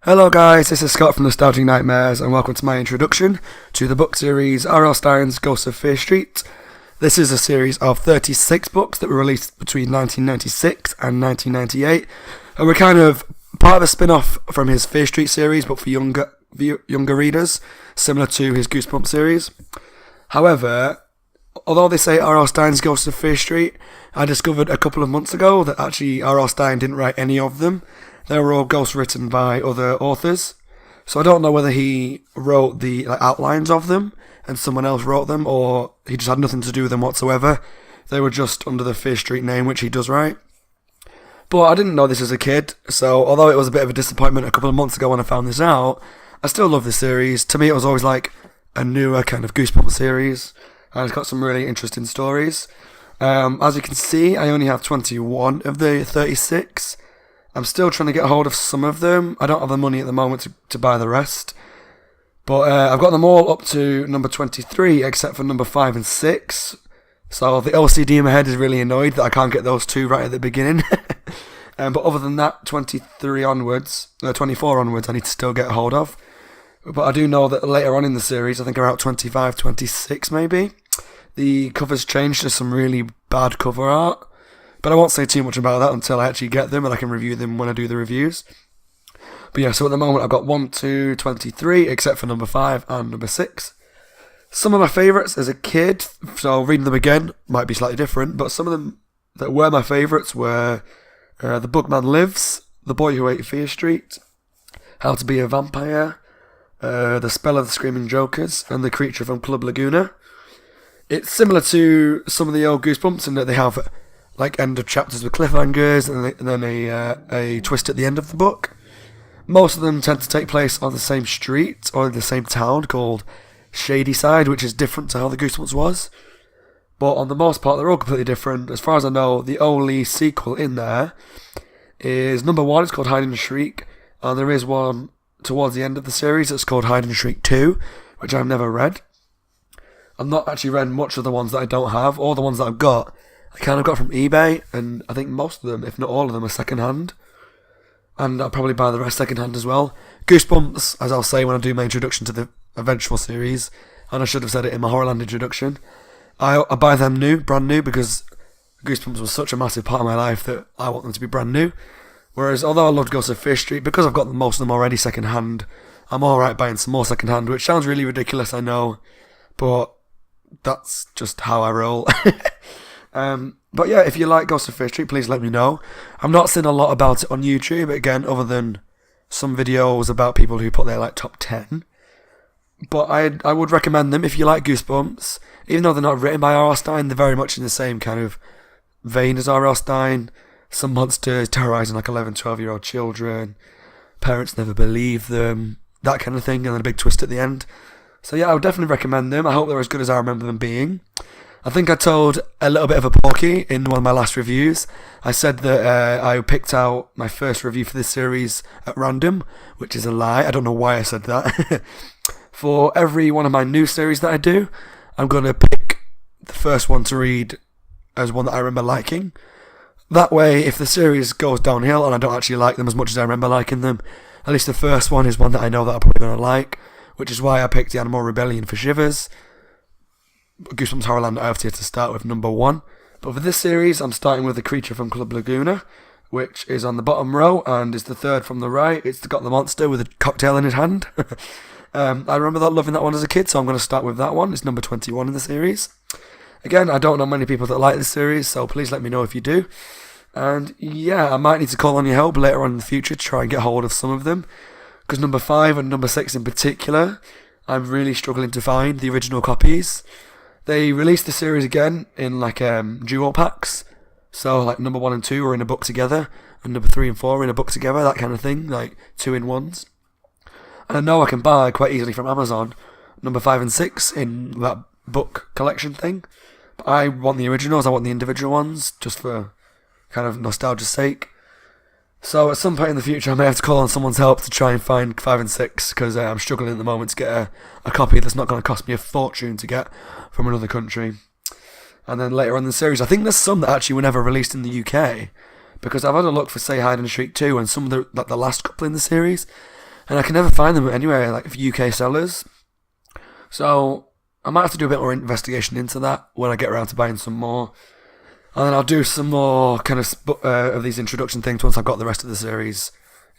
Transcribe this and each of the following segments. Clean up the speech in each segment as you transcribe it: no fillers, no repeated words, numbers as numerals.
Hello guys, this is Scott from Nostalgic Nightmares and welcome to my introduction to the book series R.L. Stine's Ghosts of Fear Street. This is a series of 36 books that were released between 1996 and 1998 and were kind of part of a spin-off from his Fear Street series but for younger readers, similar to his Goosebumps series. However, although they say R.L. Stine's Ghosts of Fear Street, I discovered a couple of months ago that actually R.L. Stine didn't write any of them. They were all ghost written by other authors. So I don't know whether he wrote the outlines of them and someone else wrote them, or he just had nothing to do with them whatsoever. They were just under the Fear Street name, which he does write. But I didn't know this as a kid, so although it was a bit of a disappointment a couple of months ago when I found this out, I still love this series. To me, it was always like a newer kind of Goosebumps series, and it's got some really interesting stories. As you can see, I only have 21 of the 36. I'm still trying to get hold of some of them. I don't have the money at the moment to buy the rest. But I've got them all up to number 23, except for number 5 and 6. So the LCD in my head is really annoyed that I can't get those two right at the beginning. But other than that, 24 onwards, I need to still get hold of. But I do know that later on in the series, I think around 25, 26 maybe, the covers changed to some really bad cover art. But I won't say too much about that until I actually get them and I can review them when I do the reviews. But yeah, so at the moment I've got 1, 2, 23, except for number 5 and number 6. Some of my favourites as a kid, so reading them again might be slightly different, but some of them that were my favourites were The Bugman Lives, The Boy Who Ate Fear Street, How to Be a Vampire, The Spell of the Screaming Jokers, and The Creature from Club Laguna. It's similar to some of the old Goosebumps in that they have end of chapters with cliffhangers and then a twist at the end of the book. Most of them tend to take place on the same street or in the same town called Shadyside, which is different to how the Goosebumps was. But on the most part, they're all completely different. As far as I know, the only sequel in there is number 1, it's called Hide and Shriek, and there is one towards the end of the series that's called Hide and Shriek 2, which I've never read. I've not actually read much of the ones that I don't have. All the ones that I've got I kind of got from eBay, and I think most of them, if not all of them, are second-hand. And I'll probably buy the rest second-hand as well. Goosebumps, as I'll say when I do my introduction to the eventual series, and I should have said it in my Horrorland introduction, I buy them brand new, because Goosebumps was such a massive part of my life that I want them to be brand new. Whereas, although I loved Ghosts of Fear Street, because I've got most of them already second-hand, I'm alright buying some more second-hand, which sounds really ridiculous, I know, but that's just how I roll. But yeah, if you like Ghosts of Fear Street, please let me know. I'm not seeing a lot about it on YouTube, again, other than some videos about people who put their top 10. But I would recommend them if you like Goosebumps. Even though they're not written by R.L. Stine, they're very much in the same kind of vein as R.L. Stine. Some monsters terrorising 11, 12-year-old children. Parents never believe them. That kind of thing, and then a big twist at the end. So yeah, I would definitely recommend them. I hope they're as good as I remember them being. I think I told a little bit of a porky in one of my last reviews. I said that I picked out my first review for this series at random, which is a lie. I don't know why I said that. For every one of my new series that I do, I'm going to pick the first one to read as one that I remember liking. That way, if the series goes downhill and I don't actually like them as much as I remember liking them, at least the first one is one that I know that I'm probably going to like, which is why I picked The Animal Rebellion for Shivers. Goosebumps Horrorland I obviously had to start with number 1. But for this series, I'm starting with The Creature from Club Laguna, which is on the bottom row and is the third from the right. It's got the monster with a cocktail in his hand. I remember loving that one as a kid, so I'm going to start with that one. It's number 21 in the series. Again, I don't know many people that like this series, so please let me know if you do. And yeah, I might need to call on your help later on in the future to try and get hold of some of them. Because number 5 and number 6 in particular, I'm really struggling to find the original copies. They released the series again in duo packs. So number 1 and 2 are in a book together, and number 3 and 4 are in a book together, that kind of thing, 2-in-1s. And I know I can buy quite easily from Amazon number 5 and 6 in that book collection thing. But I want the originals, I want the individual ones, just for kind of nostalgia's sake. So at some point in the future, I may have to call on someone's help to try and find 5 and 6, because I'm struggling at the moment to get a copy that's not going to cost me a fortune to get from another country. And then later on in the series, I think there's some that actually were never released in the UK, because I've had a look for, say, Hide and Shriek 2 and some of the last couple in the series, and I can never find them anywhere, like for UK sellers. So I might have to do a bit more investigation into that when I get around to buying some more. And then I'll do some more kind of these introduction things once I've got the rest of the series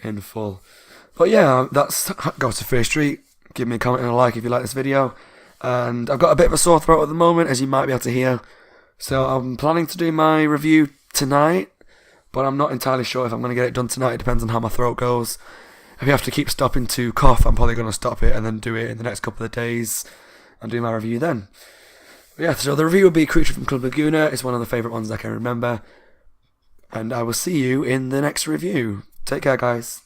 in full. But yeah, that's Ghost of Fear Street. Give me a comment and a like if you like this video. And I've got a bit of a sore throat at the moment, as you might be able to hear. So I'm planning to do my review tonight, but I'm not entirely sure if I'm going to get it done tonight. It depends on how my throat goes. If you have to keep stopping to cough, I'm probably going to stop it and then do it in the next couple of days and do my review then. But yeah, so the review will be Creature from Club Laguna. It's one of the favourite ones I can remember. And I will see you in the next review. Take care, guys.